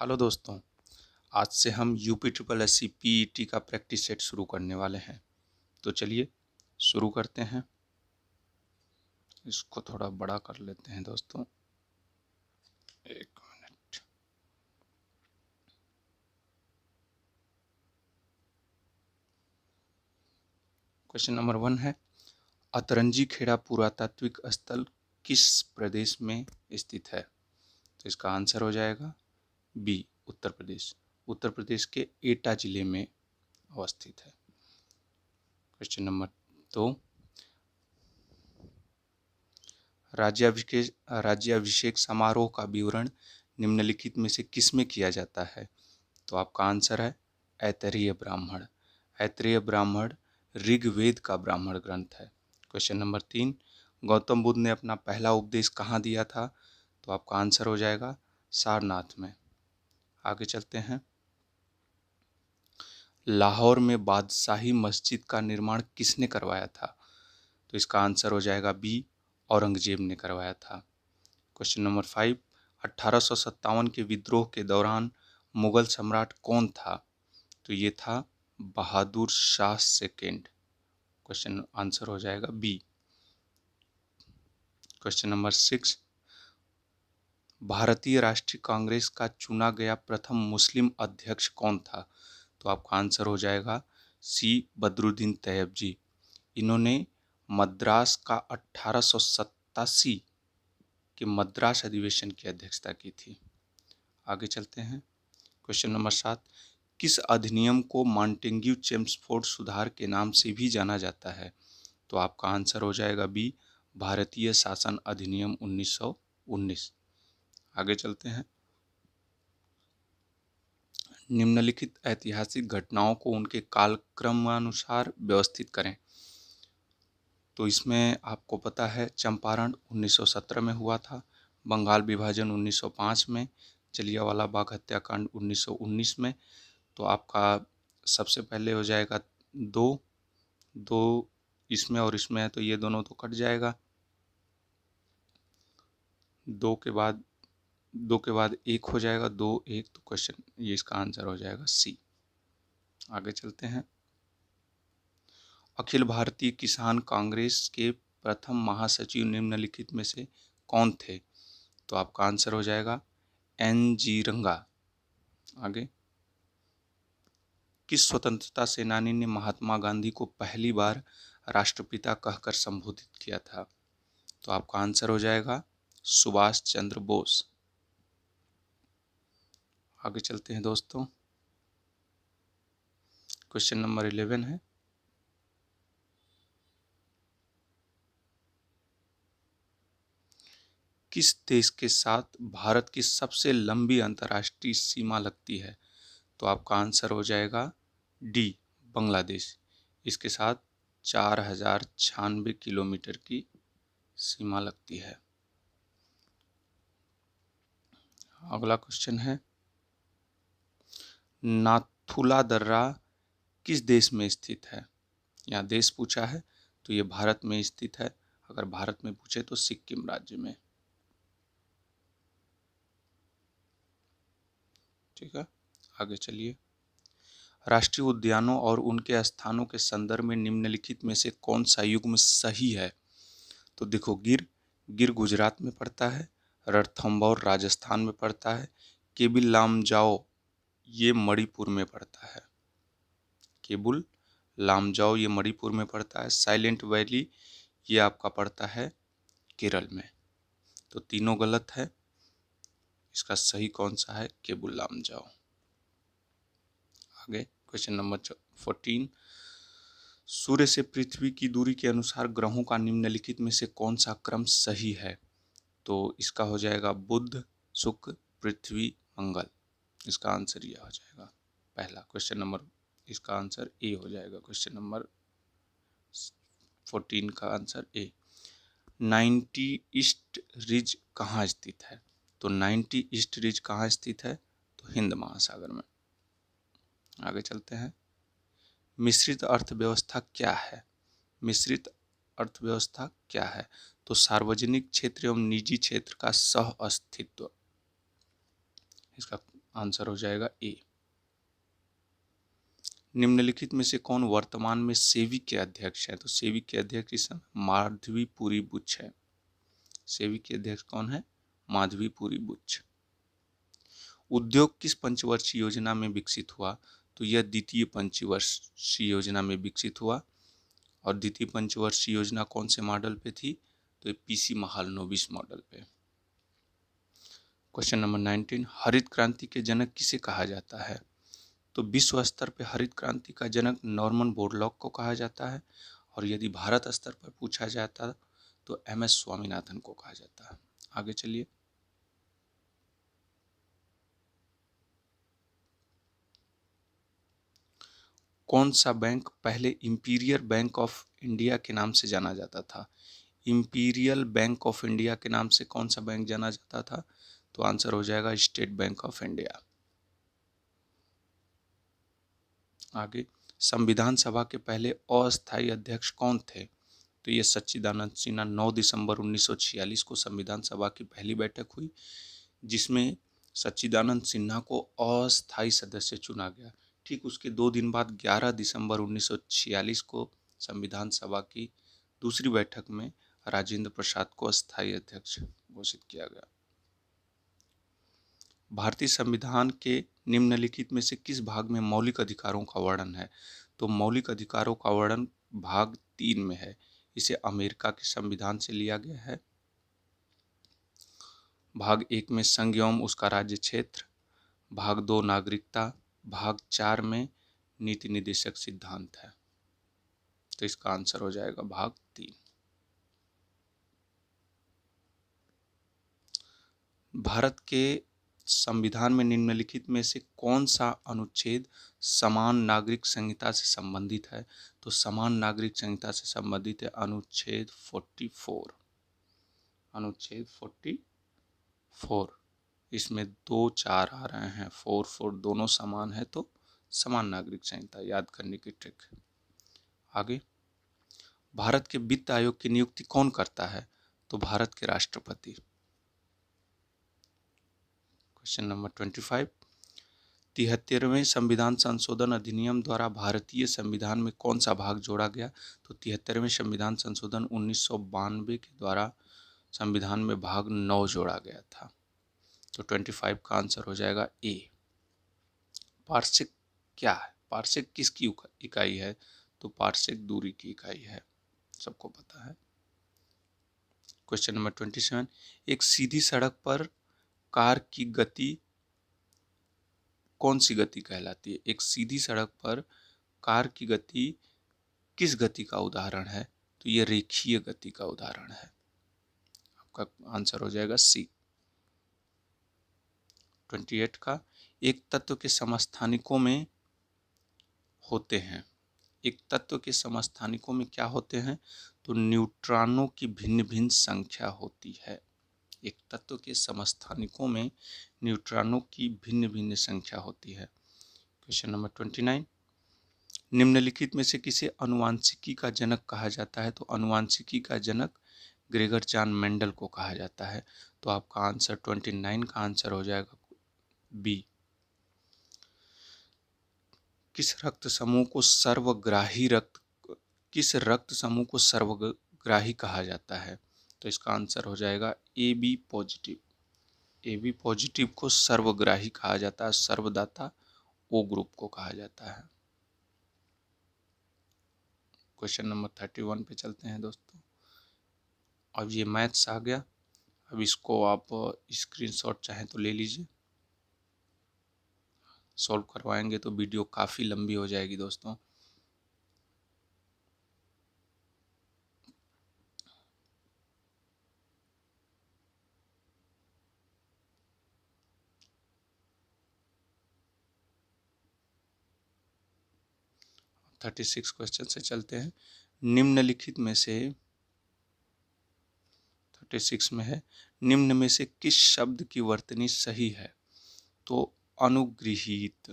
Hello दोस्तों। आज से हम UP triple S C PET का प्रैक्टिस सेट शुरू करने वाले हैं। तो चलिए शुरू करते हैं। इसको थोड़ा बड़ा कर लेते हैं दोस्तों। एक मिनट। क्वेश्चन नंबर 1 है, अतरंजी खेड़ा पुरातात्विक स्थल किस प्रदेश में स्थित है? तो इसका आंसर हो जाएगा बी, उत्तर प्रदेश। उत्तर प्रदेश के एटा जिले में अवस्थित है। क्वेश्चन नंबर 2, राज्याभिषेक समारोह का विवरण निम्नलिखित में से किसमें किया जाता है? तो आपका आंसर है ऐतरेय ब्राह्मण। ऐतरेय ब्राह्मण ऋग्वेद का ब्राह्मण ग्रंथ है। क्वेश्चन नंबर 3, गौतम बुद्ध ने अपना पहला उपदेश कहाँ दिया था? तो आपका आंसर हो जाएगा सारनाथ में। आगे चलते हैं। लाहौर में बादशाही मस्जिद का निर्माण किसने करवाया था? तो इसका आंसर हो जाएगा बी, औरंगजेब ने करवाया था। क्वेश्चन नंबर 5, 1857 के विद्रोह के दौरान मुगल सम्राट कौन था? तो ये था Bahadur Shah second. Question answer हो जाएगा बी। क्वेश्चन नंबर 6, भारतीय राष्ट्रीय कांग्रेस का चुना गया प्रथम मुस्लिम अध्यक्ष कौन था? तो आपका आंसर हो जाएगा सी, बदरुद्दीन तैयब जी। इन्होंने मद्रास का 1887 के मद्रास अधिवेशन की अध्यक्षता की थी। आगे चलते हैं। क्वेश्चन नंबर 7, किस अधिनियम को मॉन्टेग्यू चेम्सफोर्ड सुधार के नाम से भी जाना जाता है? तो आपका आंसर हो जाएगा बी, भारतीय शासन अधिनियम 1919। आगे चलते हैं। निम्नलिखित ऐतिहासिक घटनाओं को उनके कालक्रमानुसार व्यवस्थित करें। तो इसमें आपको पता है चंपारण 1917 में हुआ था, बंगाल विभाजन 1905 में, जलियांवाला बाग हत्याकांड 1919 में। तो आपका सबसे पहले हो जाएगा दो, दो इसमें और इसमें है तो ये दोनों तो कट जाएगा। दो के बाद एक हो जाएगा, 2 1, तो क्वेश्चन ये इसका आंसर हो जाएगा सी। आगे चलते हैं। अखिल भारतीय किसान कांग्रेस के प्रथम महासचिव निम्नलिखित में से कौन थे? तो आपका आंसर हो जाएगा NG रंगा। आगे, किस स्वतंत्रता सेनानी ने महात्मा गांधी को पहली बार राष्ट्रपिता कहकर संबोधित किया था? तो आपका आंसर हो जाएगा सुभाष चंद्र बोस। आगे चलते हैं दोस्तों। क्वेश्चन नंबर 11 है, किस देश के साथ भारत की सबसे लंबी अंतर्राष्ट्रीय सीमा लगती है? तो आपका आंसर हो जाएगा डी, बांग्लादेश। इसके साथ 4096 किलोमीटर की सीमा लगती है। अगला क्वेश्चन है, नाथुला दर्रा किस देश में स्थित है? यहाँ देश पूछा है तो ये भारत में स्थित है। अगर भारत में पूछे तो सिक्किम राज्य में। ठीक है, आगे चलिए। राष्ट्रीय उद्यानों और उनके स्थानों के संदर्भ में निम्नलिखित में से कौन सा युग्म सही है? तो देखो, गिर गुजरात में पड़ता है, रणथंभौर राजस्थान में पड़ता है, केबिल लामजाओ ये मणिपुर में पड़ता है। केबुल लामजाओ ये मणिपुर में पड़ता है। साइलेंट वैली ये आपका पड़ता है केरल में। तो तीनों गलत है। इसका सही कौन सा है? केबुल लामजाओ। आगे क्वेश्चन नंबर 14, सूर्य से पृथ्वी की दूरी के अनुसार ग्रहों का निम्नलिखित में से कौन सा क्रम सही है? तो इसका हो जाएगा बुध, शुक्र, पृथ्वी, मंगल। इसका आंसर यह हो जाएगा पहला। क्वेश्चन नंबर, इसका आंसर ए हो जाएगा। क्वेश्चन नंबर 14 का आंसर ए। 90 ईस्ट रिज कहाँ स्थित है? तो 90 ईस्ट रिज कहाँ स्थित है? तो हिंद महासागर में। आगे चलते हैं। मिश्रित अर्थव्यवस्था क्या है? मिश्रित अर्थव्यवस्था क्या है? तो सार्वजनिक क्षेत्र एवं निजी क्षेत्र का सह अस्तित्व। इसका आंसर हो जाएगा ए। निम्नलिखित में से कौन वर्तमान में सेवी के अध्यक्ष है? तो सेवी के अध्यक्ष इस समय माधवीपुरी बुच है। सेवी के अध्यक्ष कौन है? माधवीपुरी बुच। उद्योग किस पंचवर्षीय योजना में विकसित हुआ? तो यह द्वितीय पंचवर्षीय योजना में विकसित हुआ। और द्वितीय पंचवर्षीय योजना कौन से मॉडल पे थी? तो ये पीसी महालनोबिस मॉडल पे। क्वेश्चन नंबर 19, हरित क्रांति के जनक किसे कहा जाता है? तो विश्व स्तर पे हरित क्रांति का जनक नॉर्मन बोरलॉग को कहा जाता है। और यदि भारत स्तर पर पूछा जाता तो एम एस स्वामीनाथन को कहा जाता है। आगे चलिए। कौन सा बैंक पहले इंपीरियल बैंक ऑफ इंडिया के नाम से जाना जाता था? इंपीरियल बैंक ऑफ इंडिया के नाम से कौन सा बैंक जाना जाता था? तो आंसर हो जाएगा स्टेट बैंक ऑफ इंडिया। आगे, संविधान सभा के पहले अस्थायी अध्यक्ष कौन थे? तो ये सच्चिदानंद सिन्हा। 9 दिसंबर 1946 को संविधान सभा की पहली बैठक हुई, जिसमें सच्चिदानंद सिन्हा को अस्थायी सदस्य चुना गया। ठीक उसके 2 दिन बाद 11 दिसंबर 1946 को संविधान सभा की दूसरी बैठक में राजेंद्र प्रसाद को अस्थायी अध्यक्ष घोषित किया गया। भारतीय संविधान के निम्नलिखित में से किस भाग में मौलिक अधिकारों का वर्णन है? तो मौलिक अधिकारों का वर्णन भाग 3 में है। इसे अमेरिका के संविधान से लिया गया है। भाग 1 में संघ एवं उसका राज्य क्षेत्र, भाग 2 नागरिकता, भाग 4 में नीति निर्देशक सिद्धांत है। तो इसका आंसर हो जाएगा भाग 3। भारत के संविधान में निम्नलिखित में से कौन सा अनुच्छेद समान नागरिक संहिता से संबंधित है? तो समान नागरिक संहिता से संबंधित है अनुच्छेद 44। अनुच्छेद 44। इसमें 2 4 आ रहे हैं, 4 4 दोनों समान है तो समान नागरिक संहिता याद करने की ट्रिक है। आगे, भारत के वित्त आयोग की नियुक्ति कौन करता है? तो भारत के राष्ट्रपति। क्वेश्चन नंबर 25, 73वें संविधान संशोधन अधिनियम द्वारा भारतीय संविधान में कौन सा भाग जोड़ा गया? तो 73वें संविधान संशोधन 1992 के द्वारा संविधान में भाग 9 जोड़ा गया था। तो 25 का आंसर हो जाएगा ए। पार्शिक क्या है? पार्शिक किसकी इकाई है? तो पार्शिक दूरी की इकाई है, सबको पता है। क्वेश्चन नंबर 27, एक सीधी सड़क पर कार की गति कौन सी गति कहलाती है? एक सीधी सड़क पर कार की गति किस गति का उदाहरण है? तो ये रेखीय गति का उदाहरण है। आपका आंसर हो जाएगा सी। 28 का, एक तत्व के समस्थानिकों में होते हैं। एक तत्व के समस्थानिकों में क्या होते हैं? तो न्यूट्रॉनों की भिन्न भिन्न संख्या होती है। एक तत्व के समस्थानिकों में न्यूट्रॉनों की भिन्न भिन्न संख्या होती है। क्वेश्चन नंबर 29, निम्नलिखित में से किसे अनुवांशिकी का जनक कहा जाता है? तो अनुवांशिकी का जनक ग्रेगर जॉन मेंडल को कहा जाता है। तो आपका आंसर 29 का आंसर हो जाएगा बी। किस रक्त समूह को सर्वग्राही कहा जाता है? तो इसका आंसर हो जाएगा A B positive. A B positive को सर्वग्राही कहा जाता है। सर्वदाता ओ ग्रुप को कहा जाता है। क्वेश्चन नंबर 31 पे चलते हैं दोस्तों। अब ये मैथ्स आ गया। अब इसको आप स्क्रीनशॉट चाहें तो ले लीजिए। सॉल्व करवाएंगे तो वीडियो काफ़ी लंबी हो जाएगी दोस्तों। थर्टी 36 क्वेश्चन से चलते हैं। निम्नलिखित में से 36 में है, निम्न में से किस शब्द की वर्तनी सही है? तो अनुगृहीत।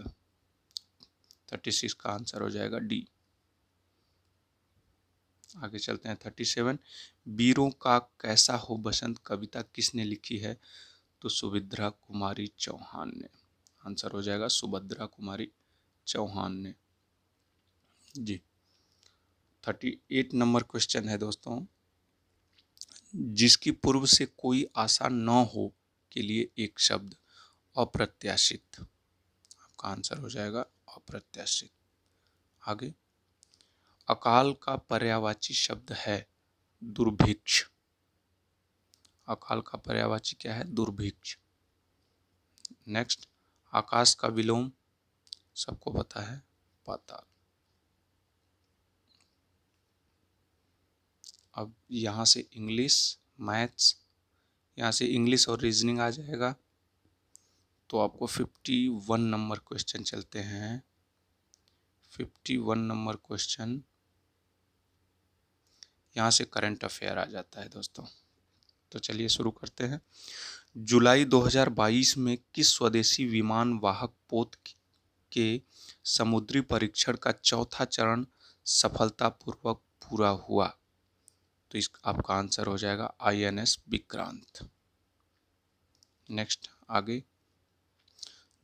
36 का आंसर हो जाएगा डी। आगे चलते हैं 37, वीरों का कैसा हो बसंत कविता किसने लिखी है? तो सुभद्रा कुमारी चौहान ने। आंसर हो जाएगा सुभद्रा कुमारी चौहान ने जी। 38 नंबर क्वेश्चन है दोस्तों, जिसकी पूर्व से कोई आशा न हो के लिए एक शब्द। अप्रत्याशित। आपका आंसर हो जाएगा अप्रत्याशित। आगे, अकाल का पर्यायवाची शब्द है दुर्भिक्ष। अकाल का पर्यायवाची क्या है? दुर्भिक्ष। नेक्स्ट, आकाश का विलोम सबको पता है पाताल। अब यहाँ से इंग्लिश, मैथ्स, यहाँ से इंग्लिश और रीजनिंग आ जाएगा। तो आपको 51 नंबर क्वेश्चन चलते हैं। 51 नंबर क्वेश्चन, यहाँ से करंट अफेयर आ जाता है दोस्तों। तो चलिए शुरू करते हैं। जुलाई 2022 में किस स्वदेशी विमान वाहक पोत के समुद्री परीक्षण का चौथा चरण सफलतापूर्वक पूरा हुआ? तो इस आपका आंसर हो जाएगा INS विक्रांत। नेक्स्ट, आगे,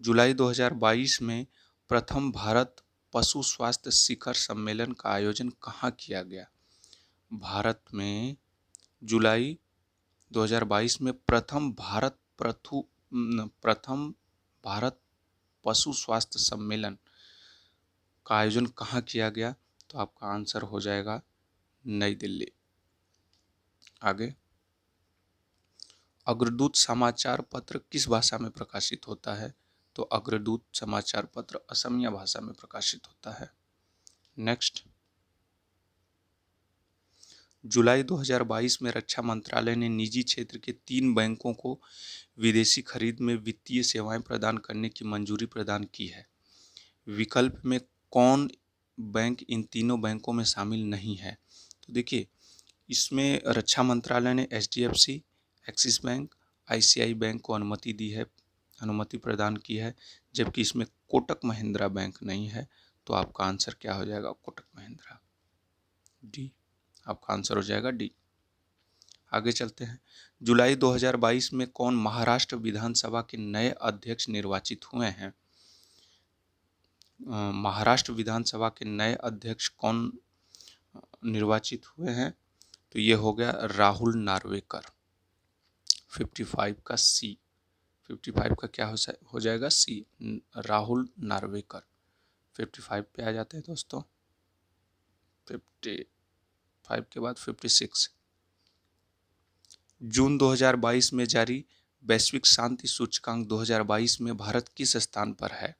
जुलाई 2022 में प्रथम भारत पशु स्वास्थ्य शिखर सम्मेलन का आयोजन कहाँ किया गया? भारत में जुलाई 2022 में प्रथम भारत पशु स्वास्थ्य सम्मेलन का आयोजन कहाँ किया गया? तो आपका आंसर हो जाएगा नई दिल्ली। आगे, अग्रदूत समाचार पत्र किस भाषा में प्रकाशित होता है? तो अग्रदूत समाचार पत्र असमिया भाषा में प्रकाशित होता है। नेक्स्ट, जुलाई 2022 में रक्षा मंत्रालय ने निजी क्षेत्र के 3 बैंकों को विदेशी खरीद में वित्तीय सेवाएं प्रदान करने की मंजूरी प्रदान की है। विकल्प में कौन बैंक इन तीनों बैंकों में शामिल नहीं है? तो देखिए, इसमें रक्षा मंत्रालय ने HDFC, axis bank, ICICI bank को अनुमति प्रदान की है, जबकि इसमें कोटक महिंद्रा बैंक नहीं है। तो आपका आंसर क्या हो जाएगा? कोटक महिंद्रा, डी। आपका आंसर हो जाएगा डी। आगे चलते हैं। जुलाई 2022 में कौन महाराष्ट्र विधानसभा के नए अध्यक्ष निर्वाचित हुए हैं? महाराष्ट्र विधानसभा के नए अध्यक्ष कौन निर्वाचित हुए हैं? तो ये हो गया राहुल नार्वेकर। 55 का सी, 55 का क्या हो जाएगा? सी, राहुल नार्वेकर। 55 पे आ जाते हैं दोस्तों। 55 के बाद 56। जून 2022 में जारी वैश्विक शांति सूचकांक 2022 में भारत किस स्थान पर है?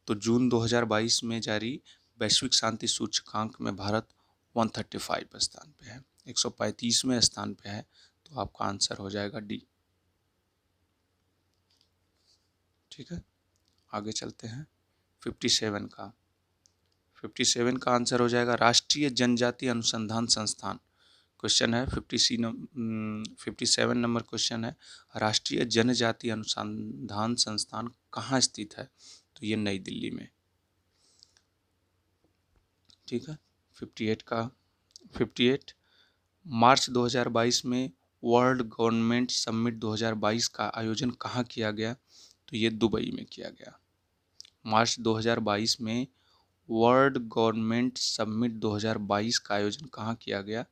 तो जून 2022 में जारी वैश्विक शांति सूचकांक में भारत 135 स्थान पे है, 135वें स्थान पे है। तो आपका आंसर हो जाएगा डी। ठीक है, आगे चलते हैं। 57 का आंसर हो जाएगा राष्ट्रीय जनजाति अनुसंधान संस्थान। क्वेश्चन है 57 नंबर क्वेश्चन है, राष्ट्रीय जनजाति अनुसंधान संस्थान कहाँ स्थित है? तो ये नई दिल्ली में। ठीक है, 58 मार्च 2022 में वर्ल्ड गवर्नमेंट समिट 2022 का आयोजन कहाँ किया गया? तो ये दुबई में किया गया। मार्च 2022 में वर्ल्ड गवर्नमेंट समिट 2022 का आयोजन कहाँ किया गया?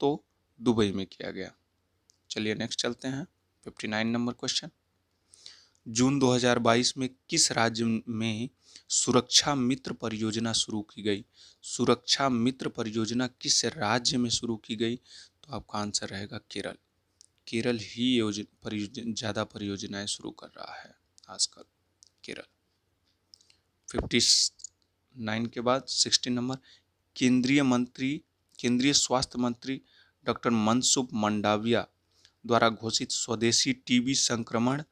तो दुबई में किया गया। चलिए नेक्स्ट चलते हैं। 59 नंबर क्वेश्चन, जून 2022 में किस राज्य में सुरक्षा मित्र परियोजना शुरू की गई? सुरक्षा मित्र परियोजना किस राज्य में शुरू की गई? तो आपका आंसर रहेगा केरल। केरल ही ज़्यादा परियोजनाएं शुरू कर रहा है आजकल, केरल। 59 के बाद 60 नंबर, केंद्रीय स्वास्थ्य मंत्री डॉक्टर मनसुख मंडाविया द्वारा घोषित स्वदेशी टीबी संक्रमण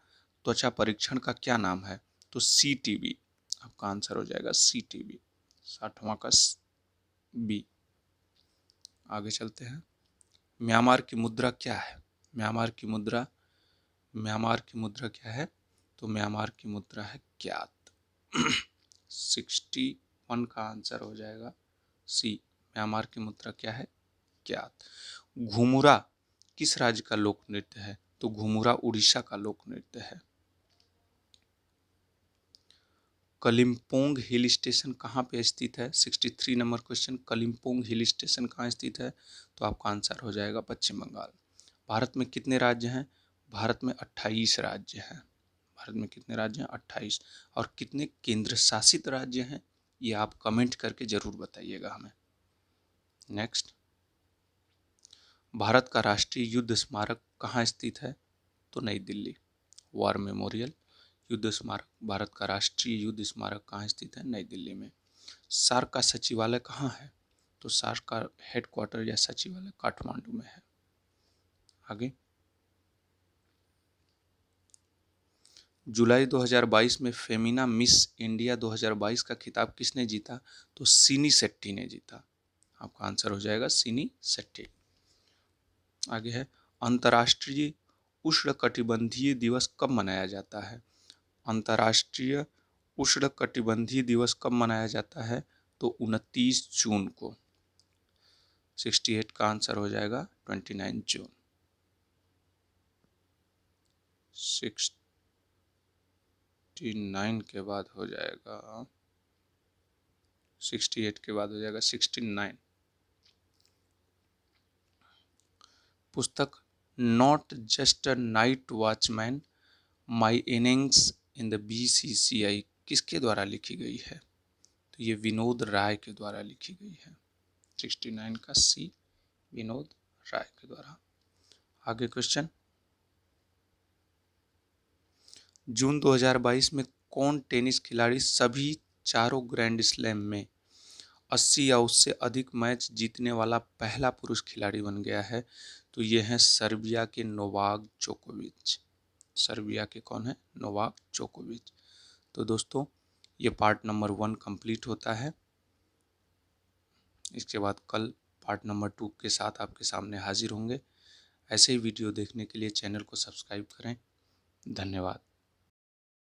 त्वचा परीक्षण का क्या नाम है? तो CTB। आपका आंसर हो जाएगा CTB, 60वां का बी। आगे चलते हैं। म्यांमार की मुद्रा क्या है? म्यांमार की मुद्रा क्या है? तो म्यांमार की मुद्रा है क्यात। 61 का आंसर हो जाएगा सी, म्यांमार की मुद्रा क्या है? क्यात। घुमुरा किस राज्य का लोक नृत्य है? तो घुमुरा उड़ीसा का लोक नृत्य है। कलिम्पोंग हिल स्टेशन कहाँ पे स्थित है? 63 number question, Kalimpong hill station कहाँ स्थित है? तो आपका आंसर हो जाएगा पश्चिम बंगाल। भारत में कितने राज्य हैं? भारत में 28 राज्य हैं। भारत में कितने राज्य हैं? 28। और कितने केंद्र शासित राज्य हैं, ये आप कमेंट करके जरूर बताइएगा हमें। नेक्स्ट, भारत का राष्ट्रीय युद्ध स्मारक कहाँ स्थित है? तो नई दिल्ली। वॉर मेमोरियल युद्ध स्मारक, भारत का राष्ट्रीय युद्ध स्मारक कहाँ स्थित है? नई दिल्ली में। सार्क का सचिवालय कहाँ है? तो सार्क का हेडक्वार्टर या सचिवालय काठमांडू में है। आगे, जुलाई 2022 में फेमिना मिस इंडिया 2022 का खिताब किसने जीता? तो सिनी शेट्टी ने जीता। आपका आंसर हो जाएगा सिनी शेट्टी। आगे है, अंतर्राष्ट्रीय उष्णकटिबंधीय दिवस कब मनाया जाता है? अंतर्राष्ट्रीय उष्णकटिबंधीय दिवस कब मनाया जाता है? तो 29 जून को। 68 का आंसर हो जाएगा 29 जून। 69 के बाद हो जाएगा, 68 के बाद हो जाएगा 69। पुस्तक not just a night watchman my innings in the BCCI किसके द्वारा लिखी गई है? तो ये विनोद राय के द्वारा लिखी गई है। 69 का सी, विनोद राय के द्वारा। आगे क्वेश्चन, जून 2022 में कौन टेनिस खिलाड़ी सभी चारों ग्रैंड स्लैम में 80 या उससे अधिक मैच जीतने वाला पहला पुरुष खिलाड़ी बन गया है? तो ये हैं सर्बिया के नोवाक जोकोविच। सर्बिया के कौन है? नोवाक जोकोविच। तो दोस्तों, ये पार्ट नंबर 1 कंप्लीट होता है। इसके बाद कल पार्ट नंबर 2 के साथ आपके सामने हाजिर होंगे। ऐसे ही वीडियो देखने के लिए चैनल को सब्सक्राइब करें। धन्यवाद।